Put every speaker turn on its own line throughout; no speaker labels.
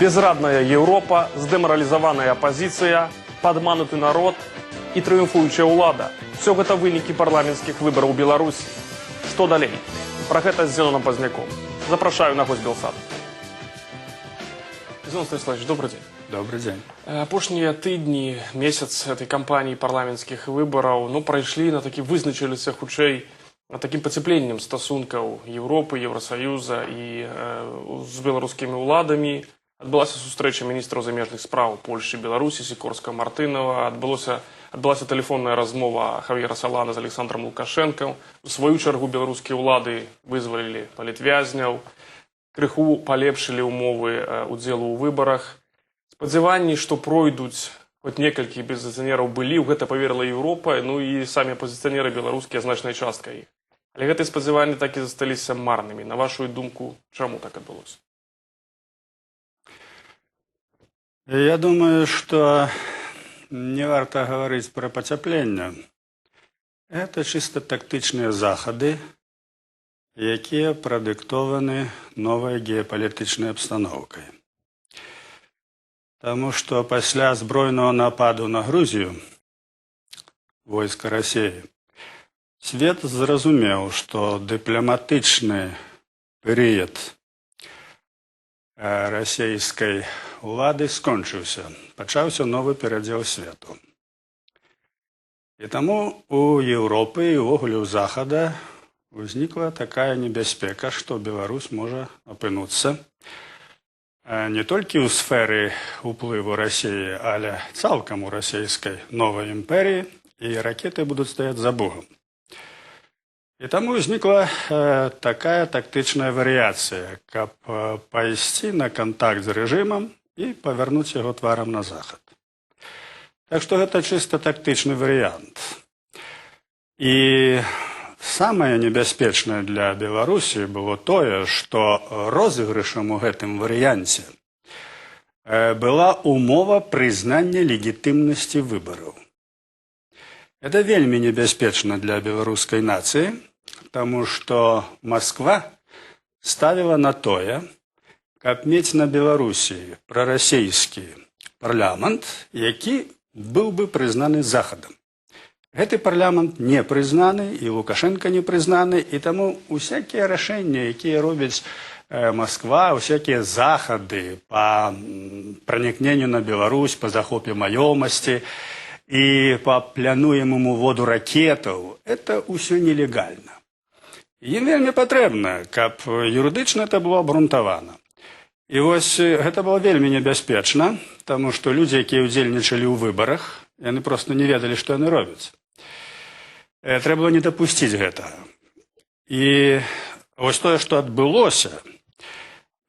Безрадная Европа, здэмаралізаваная апозіцыя, падмануты народ і трыумфуючая ўлада. Все гэта вынікі парламенцкіх выбараў у Беларусі. Што далей? Пра гэта з Зеноном Пазняком. Запрашаю на гость Белсаду. Зенон Станиславович, добрый день.
Добрый день.
Апошнія тыдні, месяц этой кампаніі парламенцкіх выбараў прайшлі на такі вызначыліся хутчэй такім пацяпленнем стасункаў Европы, Евросоюза і з беларускімі ўладамі. Адбылася сустрэча міністраў замежных спраў Польшчы, Беларусі, Сікорскага, Мартынова. Адбылася тэлефонная размова Хав'ера Салана з Александром Лукашенком. У сваю чаргу беларускія ўлады вызвалілі палітвязняў, крыху палепшылі ўмовы удзелу ў выбарах. Спадзяванні, што пройдуць хоць некалькі апозіцыянераў былі, у гэта паверыла Еўропа, і самі апозіцыянеры беларускія значнай часткай іх. Але гэтыя спадзяванні так і засталіся марнымі. На вашу думку, чаму так адбылося?
Я думаю, что не варто говорить про потепление. Это чисто тактичные заходы, якія продиктованы новой геополитичной обстановкой. Потому что после збройного нападу на Грузию войска России свет зразумеў, что дипломатичный период расійскай улады скончыўся, пачаўся новы перадзел свету. І таму у Еўропы і ўвогуле ў Захада узнікла такая небяспека, што Беларусь можа апынуцца не толькі ў сферы ўплыву Расіі, але цалкам у расійскай новай імперіі, і ракеты будуць стаяць за Богом. І таму ўзнікла такая тактычная варыяцыя, каб пайсці на кантакт з рэжымам і павярнуць яго тварам на захад. Так што гэта чыста тактычны варыянт. І самае небяспечнае для Беларусі было тое, што розыгрышам у гэтым варыянце была умова прызнання легітымнасці выбараў. Это вельмі небяспечна для беларускай нацыі, потому что Москва ставила на тое, каб мець на Беларусі прарасійскі парламент, які быў бы прызнаны Захадам. Гэты парламент не прызнаны, і Лукашенко не прызнаны, і таму усякія рашэнні, якія робіць Москва, усякія захады па пранікненню на Беларусь, па захопе маёмасці і па плануемаму воду ракетаў, это ўсё нелегальна. Ім вельмі патрэбна, каб юрыдычна это было абгрунтавана. І вось гэта было вельмі небяспечна, таму што людзі, якія ўдзельнічалі ў выбарах, яны проста не ведалі, што яны робяць. Трэба было не дапусціць гэтага. І вось тое, што адбылося,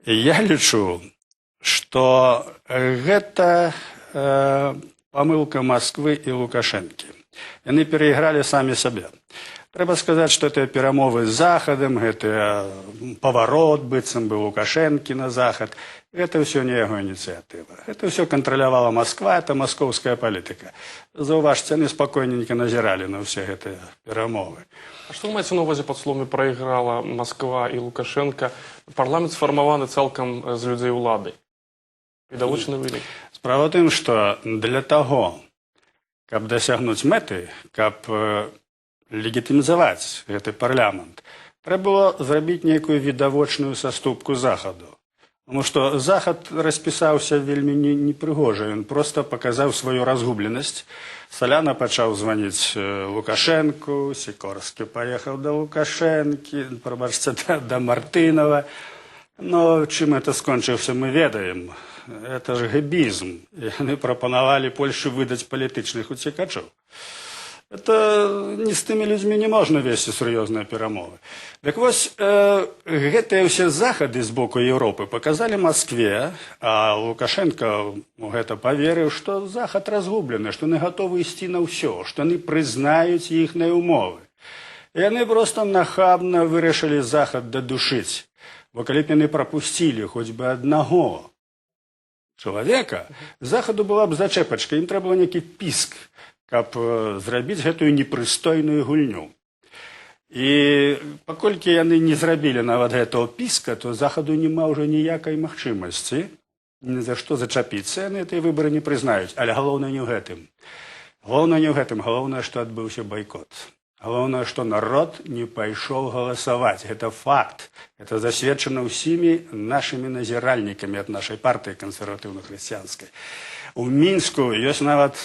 я лічу, што гэта памылка Москвы і Лукашэнкі. Яны перайгралі самі сабе. Трэба сказаць, што гэтыя перамовы з Захадам, гэты паварот быццам бы Лукашэнкі на Захад, гэта ўсё не яго ініцыятыва. Гэта ўсё кантралявала Москва, это маскоўская палітыка. Заўважце, яны спакойненька назіралі на ўсе гэтыя перамовы.
А што вы маеце на ўвазе пад словамі прайграла Москва і Лукашенко? Парламент сфармаваны цалкам з людзей улады. Відавочны вынік.
Справа ў тым, што для таго, каб дасягнуць мэты, каб легітымізаваць гэты парламент, трэба было зрабіць нейкую відавочную саступку Захаду. Таму што Захад распісаўся вельмі непрыгожа, ён проста паказаў сваю разгубленасць. Саляна пачаў званіць Лукашэнку, Сікорскі паехаў да Лукашэнкі, прабачце, да Мартынова. Но чым это скончыўся, мы ведаем. Это ж гэбізм. Яны прапанавалі Польшчы выдаць палітычных уцекачоў. Это не з тымі людзьмі не можна весці сур'ёзныя перамовы. Так вось, гэтыя ўсе захады з боку Еўропы паказалі Маскве, а Лукашенко гэта паверыў, што Захад разгублены, што яны гатовы ісці на ўсё, што яны прызнаюць іхныя ўмовы. Яны проста нахабна вырашылі Захад дадушыць, бо калі б яны прапусцілі хоць бы аднаго чалавека, Захаду была б зачэпачка, ім трэба было нейкі піск, каб зрабіць гэтую непрыстойную гульню. І паколькі яны не зрабілі нават гэтага піска, то Захаду няма ўжо ніякай магчымасці ні за што зачапіцца, яны гэтыя выбары не прызнаюць. Але галоўнае не ў гэтым. Галоўнае не ў гэтым, галоўнае, што адбыўся байкот. Галоўнае, што народ не пайшоў галасаваць. Гэта факт. Это засведчана ўсімі нашымі назіральнікамі ад нашай партыі кансерватыўна-хрысціянскай. У Мінску ёсць нават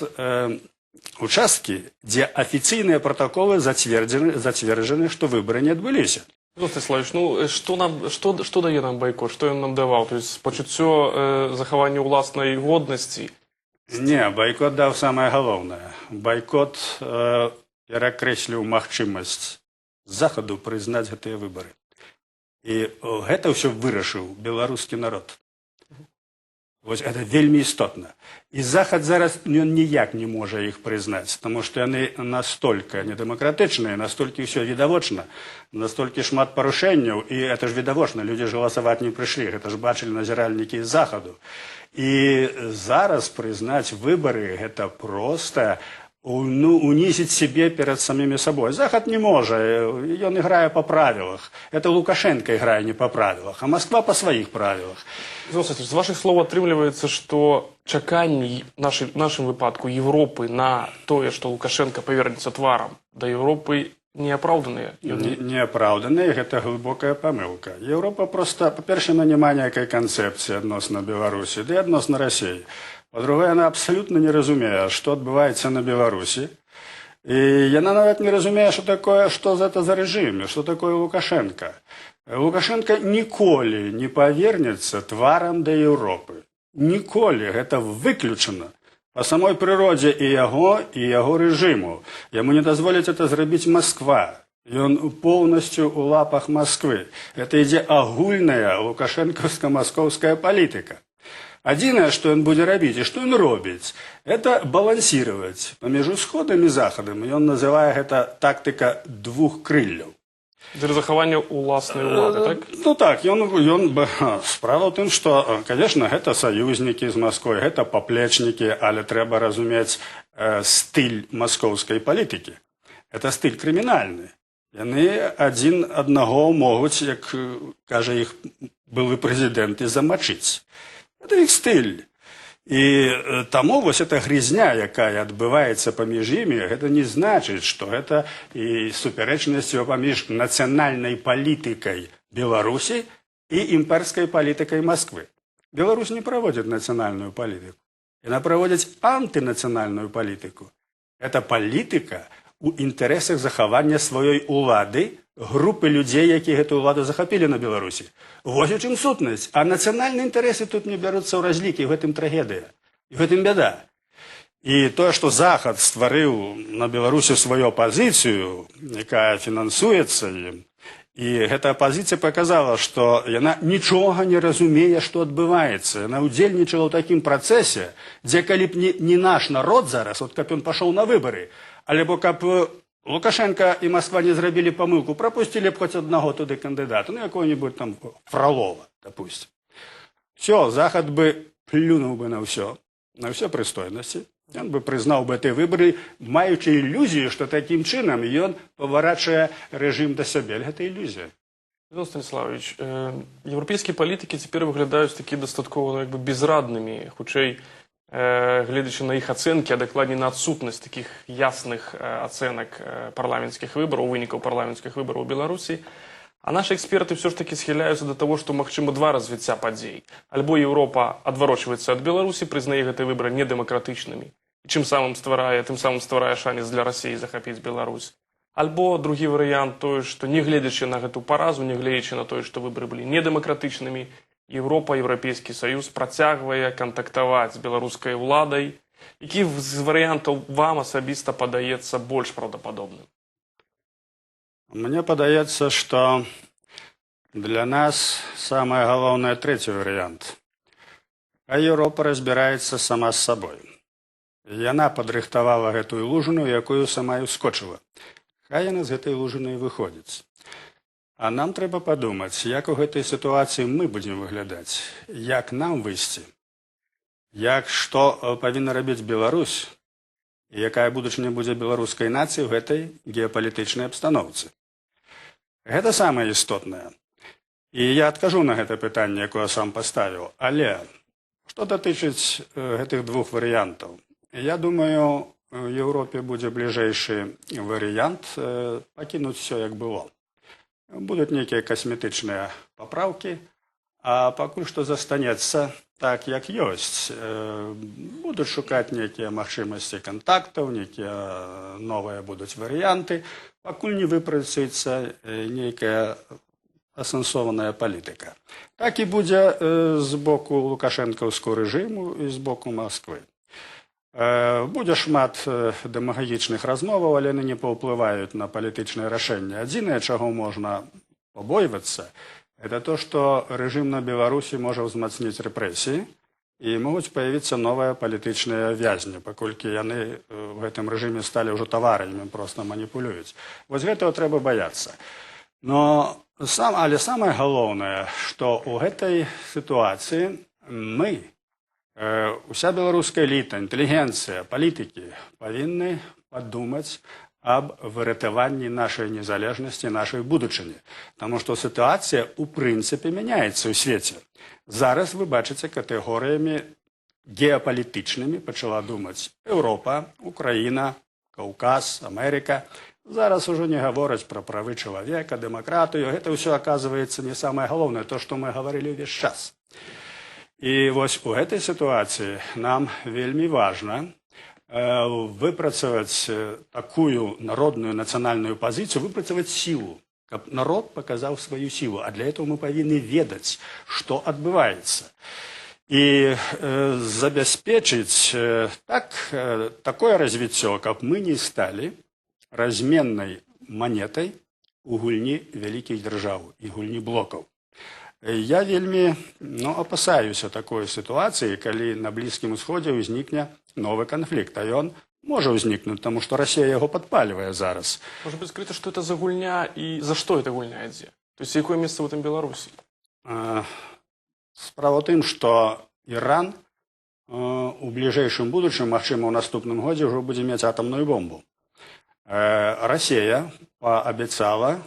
участкі, дзе афіцыйныя пратаколы зацверджаны, што выбары не адбыліся.
Ростиславович, ну что дае нам байкот? Что ён нам даваў? То есть пачуццё захавання ўласнай годнасці?
Не, байкот даў самае галоўнае. Байкот перакрэсліў магчымасць захаду прызнаць гэтыя выбары. І гэта ўсё вырашыў беларускі народ. Вось гэта вельмі істотна. І захад зараз ён ніяк не можа іх прызнаць, таму што яны настолькі недэмакратычныя, настолькі ўсё відавочна, настолькі шмат парушэнняў, і гэта ж відавочна, людзі ж галасаваць не прыйшлі, гэта ж бачылі назіральнікі з захаду. І зараз прызнаць выбары гэта проста унизить себе перед самими собой. Захад не может, он играет по правилам. Это Лукашенко играет не по правилам, а Москва по своих правилам.
З ваших слов атрымліваецца, што чаканні в нашым выпадку Европы на тое, што Лукашенко павернецца тварам да Европы, неапраўданыя?
Неапраўданыя, гэта глыбокая памылка. Европа просто, па-першае, няма ніякай канцэпцыі адносна Беларусі, ды адносна Расіі. По-другое, она абсолютно не разумее, что отбывается на Беларуси. И она нават не разумее, что это за режим, что такое Лукашенко. Лукашенко ніколі не повернется тварам до Европы. Ніколі, это выключено. По самой природе и его режиму. Ему не дозволить это зрабіць Москва. И он полностью у лапах Москвы. Это ідзе агульная лукашенковско-московская политика. Адзінае, што ён будзе рабіць і што ён робіць, это балансировать паміж усходам і захадам. Ён называе гэта тактыка двух крылляў.
Для захавання ўласнай улады, так?
Ну так, справа ў тым, што, конечно, гэта саюзнікі з Масквой, гэта паплечнікі, але трэба разумець стыль маскоўскай палітыкі. Это стыль крымінальны. Яны адзін аднаго могуць, як кажа іх былы прэзідэнт, і замачыць. Это их стиль. И тому вот эта грязня, якая адбываецца паміж імі, гэта не значыць, што гэта і супярэчнасцю паміж нацыянальнай палітыкай Беларусі і імперскай палітыкай Москвы. Беларусь не праводзіць нацыянальную палітыку. Яна праводзіць антынацыянальную палітыку. Это палітыка у інтарэсах захавання сваёй улады, групы людзей, якія гэтую ўладу захапілі на Беларусі. Вось у чым сутнасць. А нацыянальныя інтарэсы тут не бяруцца ў разлікі, в гэтым трагедыя. І в гэтым бяда. І тое, што Захад стварыў на Беларусі сваю апазіцыю, якая фінансуецца ім, і гэта апазіцыя паказала, што яна нічога не разумее, што адбываецца. Яна ўдзельнічала ў такім працэсе, дзе калі б не наш народ зараз, от каб ён пашоў на выбары, альбо каб Лукашенко и Москва не зрабілі памылку, пропустили б хоть одного туды кандидата, ну какого-нибудь там Фролова, допустим. Все, Захад бы плюнул бы на все пристойности, он бы признал бы эти выборы, маючи иллюзию, что таким чином он поворачивает режим до себе. Это иллюзия.
Іван Станіславович, європейські політики тепер виглядають такі достатково безрадними, хутчэй гледзячы на іх ацэнкі, а дакладней на адсутнасць такіх ясных ацэнак парламенцкіх выбараў, вынікаў парламенцкіх выбараў у Беларусі. А наши эксперты все ж таки схіляюцца да таго, што магчыма два развіцця падзей. Альбо Еўропа адварочваецца ад Беларусі, прызнае гэтыя выбары недэмакратычнымі, і тым самым стварае шанец для Расіі захапіць Беларусь. Альбо другі варыянт той, што не гледзячы на гэту паразу, не гледзячы на тое, што выбары былі недэмакратычнымі, Европа, Еўрапейскі Саюз працягвае кантактаваць з беларускай уладай. Які з варыянтаў вам асабіста падаецца больш праўдападобным?
Мне падаецца, што для нас самае галоўнае трэці варыянт. А Еўропа разбіраецца сама з сабой. Яна падрыхтавала гэтую лужыну, якую сама і ўскочыла. Хай яна з гэтай лужыны выходзіць. А нам трэба падумаць, як у гэтай сітуацыі мы будзем выглядаць, як нам выйсці, што павінна рабіць Беларусь, і якая будучыня будзе беларускай нацыі ў гэтай геапалітычнай абстаноўцы. Гэта самае істотнае. І я адкажу на гэта пытанне, якое сам паставіў, але Што датычыць гэтых двух варыянтаў, я думаю, в Европе будзе бліжэйшы варыянт пакінуць все як было. Будуць нейкія касметычныя папраўкі, а пакуль што застанецца так, як ёсць. Будуць шукаць нейкія магчымасці кантактаў, нейкія новыя будуць варыянты, пакуль не выпрацуецца нейкая асэнсованая палітыка. Так і будзе з боку лукашэнкаўскага рэжыму і з боку Масквы. Будзе шмат дэмагагічных размоваў, але яны не паўплываюць на палітычнае рашэнне. Адзінае, чаго можна пабойвацца, это то, што рэжым на Беларусі можа ўзмацніць рэпрэсіі і могуць паявіцца новыя палітычныя вязні, паколькі яны в гэтым рэжыме сталі ўжо таварамі, проста маніпулююць. Вось гэтага трэба баяцца. Але самае галоўнае, што ў гэтай сітуацыі мы, уся беларуская эліта, інтэлігенцыя, палітыкі павінны падумаць аб выратаванні нашай незалежнасці, нашай будучыні. Таму што сітуацыя ў прынцыпе мяняецца ў свеце. Зараз вы бачыце катэгорыямі геапалітычнымі пачала думаць Еўропа, Украіна, Каўказ, Амерыка. Зараз ужо не гавораць пра правы чалавека, дэмакратыю. Гэта ўсё, аказваецца, не самае галоўнае, то, што мы гаварылі ўвесь час. І вось у гэтай сітуацыі нам вельмі важна выпрацаваць такую народную нацыянальную пазіцыю, выпрацаваць сілу, каб народ паказаў сваю сілу. А для этого мы павінны ведаць, што адбываецца. І забяспечыць такое развіццё, каб мы не сталі разменнай манетай у гульні вялікіх дзяржаў і гульні блокаў. Я вельмі апасаюся такой сітуацыі, калі на Блізкім Усходзе ўзнікне новы канфлікт, а ён можа ўзнікнуць, таму што Расія яго падпальвае зараз.
Может быть, скрыто, что это за гульня и за что эта гульня ідзе? То есть, якое место в этом Беларуси?
Справа ў тым, што Іран у бліжэйшым будучым, магчыма, ў наступным годзе ўжо будзе мець атамную бомбу. Россия пообещала,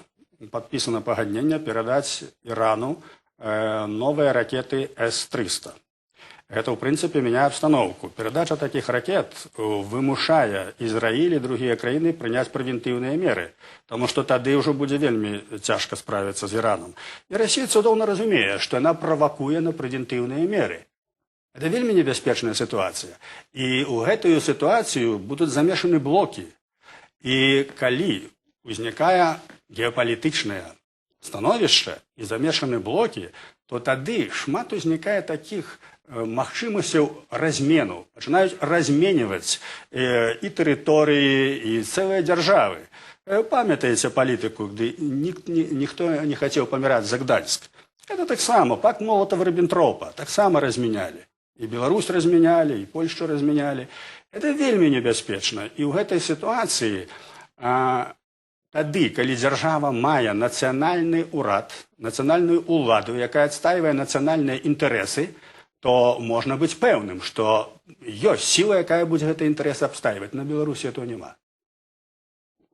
подписано погоднение, передать Ирану новые ракеты С-300. Это, в принципе, меняет обстановку. Передача таких ракет вымушае Израиль и другие краины принять превентивные меры, потому что тогда уже будет вельми тяжко справиться с Ираном. И Россия цудоўна разумее, что она провокует на превентивные меры. Это вельми небяспечная ситуация. И у гэтую ситуацию будут замешаны блоки. І калі узнікае геапалітычнае становішча і замешаны блокі, то тады шмат узнікае такіх магчымасцяў размену. Пачынаюць разменьваць і тэрыторыі, і цэлыя дзяржавы. Памятаеце палітыку, калі ніхто не хацеў паміраць за Гданьск. Это таксама пакт Молотава-Ріббентропа, таксама разменялі. І Беларусь разменялі, і Польшчу разменялі. Это вельмі небяспечна. І ў гэтай сітуацыі тады, калі дзяржава мае нацыянальны ўрад, нацыянальную ўладу, якая адстаивае нацыянальныя інтарэсы, то можна быць пэўным, што ёсць сіла, якая будзе гэты інтарэс абстаиваць. На Беларусі этого няма.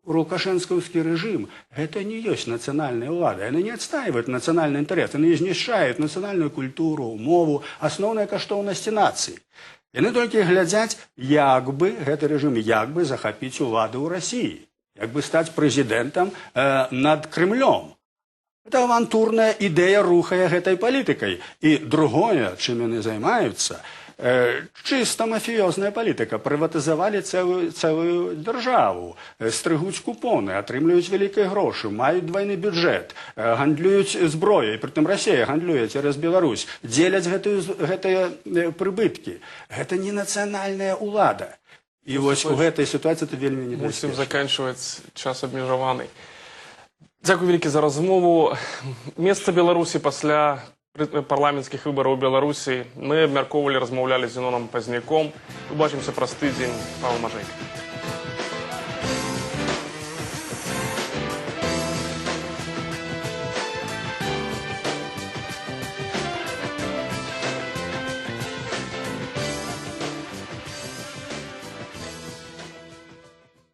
Лукашэнкаўскі рэжым гэта не ёсць нацыянальная ўлада. Яны не адстаиваюць нацыянальны інтарэс, яны знішчаюць нацыянальную культуру, мову, асноўныя каштоўнасці нацыі. Яны толькі глядзяць, як бы гэты рэжым, як бы захапіць уладу ў Расіі, як бы стаць прэзідэнтам над Крымлём. Это авантурная ідэя рухае гэтай палітыкай. І другое, чым яны займаюцца, чыста мафіёзная палітыка. Прыватызавалі цэлую дзяржаву, стрыгуць купоны, атрымліваюць вялікія грошы, маюць двайны бюджэт, гандлююць зброяй, прытым Расія гандлюе цераз Беларусь, дзеляць гэтыя прыбыткі. Гэта не нацыянальная ўлада. І вось у гэтай сітуацыі это вельмі небяспечна.
Мусім заканчваць, час абмежаваны. Дзякуй вялікі за размову. Месца Беларусі пасля парламенцкіх выбараў у Беларусі мы абмяркоўвалі, размаўлялі з Зеноном Пазняком. Убачымся праз тыдзень. Павел Мажэйка.